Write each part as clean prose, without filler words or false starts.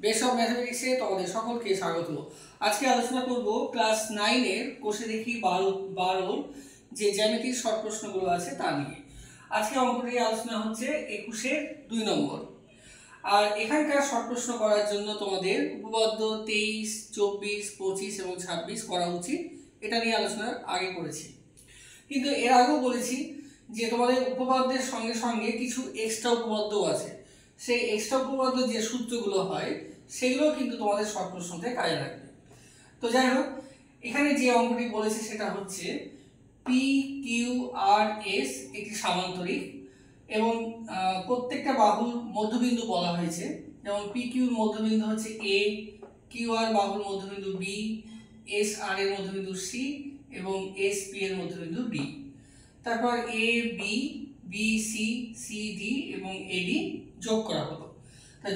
Base of ম্যাথমেটিক্সে তোমাদের সকলকে স্বাগত। আজকে আলোচনা করব ক্লাস 9 এর কোষে দেখি 12 যে জ্যামিতির শর্ট প্রশ্নগুলো আছে তা নিয়ে। আজকে অঙ্কটি আলোচনা হচ্ছে 21-এর 2 নম্বর। আর এখানকার শর্ট প্রশ্ন করার জন্য তোমাদের উপপাদ্য 23, 24, 25 এবং 26 করা উচিত। এটা নিয়ে আলোচনা আগে করেছি, কিন্তু এর আগেও বলেছি যে তোমাদের উপপাদ্যের সঙ্গে সঙ্গে কিছু এক্সট্রা উপপাদ্যও আছে। সেই এক্সট্রা উপপাদ্য যে সূত্রগুলো হয় সেগুলো কিন্তু তোমাদের শর্ট প্রশ্নতে কাজে লাগবে। তো যাই হোক, এখানে যে অঙ্কটি বলেছে সেটা হচ্ছে পি কিউ আর এস একটি সামান্তরিক এবং প্রত্যেকটা বাহুর মধ্যবিন্দু বলা হয়েছে। যেমন পি কিউর মধ্যবিন্দু হচ্ছে এ, কিউ আর বাহুর মধ্যবিন্দু বি, এস আর এর মধ্যবিন্দু সি এবং এস পি এর মধ্যবিন্দু ডি। তারপর A B, B C, C D এবং এডি যোগ করা হলো। তা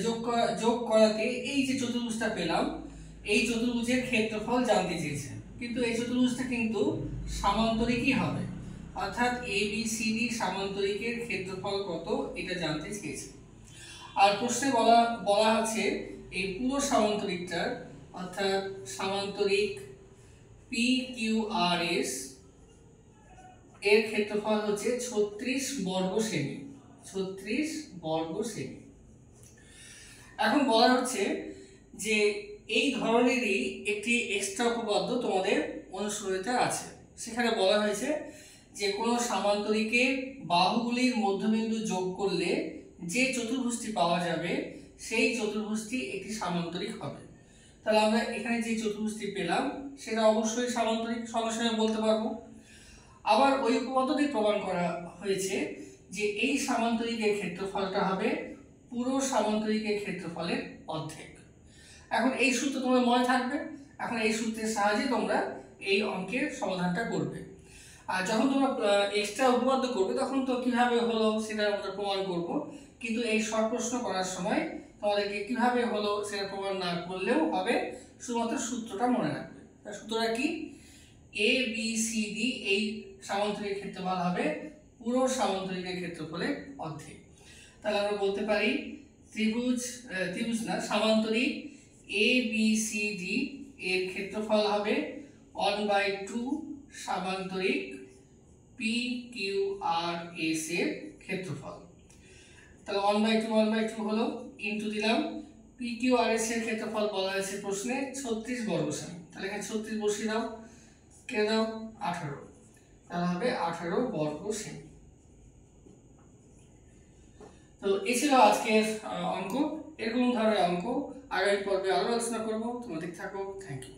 যোগ করাতে এই যে চতুর্ভুজটা পেলাম, এই চতুর্ভুজের ক্ষেত্রফল জানতে চেয়েছে, কিন্তু এই চতুর্ভুজটা কিন্তু সামান্তরিকই হবে, অর্থাৎ এ বি সি ডি সামান্তরিকের ক্ষেত্রফল কত এটা জানতে চেয়েছে। আর প্রশ্নে বলা আছে এই পুরো সামান্তরিকটার, অর্থাৎ সামান্তরিক পি কিউ আর এস এর ক্ষেত্রফল হচ্ছে 36 বর্গ সেমি। 36 বর্গ সেমি। এখন বলা হচ্ছে যে এই ধরনেরই একটি এক্সট্রা উপপাদ্য তোমাদের অনুশীলনীতে আছে। সেখানে বলা হয়েছে যে কোনো সামান্তরিকের বাহুগুলির মধ্যবিন্দু যোগ করলে যে চতুর্ভুজটি পাওয়া যাবে সেই চতুর্ভুজটি একটি সামান্তরিক হবে। তাহলে আমরা এখানে যে চতুর্ভুজটি পেলাম সেটা অবশ্যই সামান্তরিক, সঙ্গে সঙ্গে বলতে পারবো। আবার ওই উপপাদ্যটি প্রমাণ করা হয়েছে যে এই সামান্তরিকের ক্ষেত্রফলটা হবে পুরো সামান্তরিকের ক্ষেত্রফলের অর্ধেক। এখন এই সূত্র তোমার মনে থাকবে। এখন এই সূত্রের সাহায্যে তোমরা এই অঙ্কের সমাধানটা করবে। আর যখন তোমরা এক্সট্রা উপপাদ্য করবে তখন তো কিভাবে হলো সেটা আমরা প্রমাণ করব, কিন্তু এই শর্ট প্রশ্ন করার সময় তোমাদেরকে কিভাবে হলো সেটা প্রমাণ না করলেও হবে, শুধুমাত্র সূত্রটা মনে রাখবে। সূত্রটা কি? এ বি সি ডি এই সামান্তরিকের ক্ষেত্রফল হবে পুরো সামান্তরিকের ক্ষেত্রফলের অর্ধেক। তাহলে আমরা বলতে পারি ত্রিভুজ না, সামান্তরিক এ বি সি ডি এর ক্ষেত্রফল হবে 1/2 সামান্তরিক পি কিউ আর এস এর ক্ষেত্রফল। তাহলে 1/2 হলো, ইনটু দিলাম পি কিউ আর এস এর ক্ষেত্রফল বলা হয়েছে প্রশ্নে 36 বর্গ সেমি। তাহলে এখানে 36 বসিয়ে দাও, কে দাও 18, তাহলে হবে 18 বর্গ সেমি। তো এই ছিল আজকের অঙ্ক। এরকম ধরনের অঙ্ক আগামী পর্বে আরো আলোচনা করবো। তোমরা দেখতে থাকো। Thank you.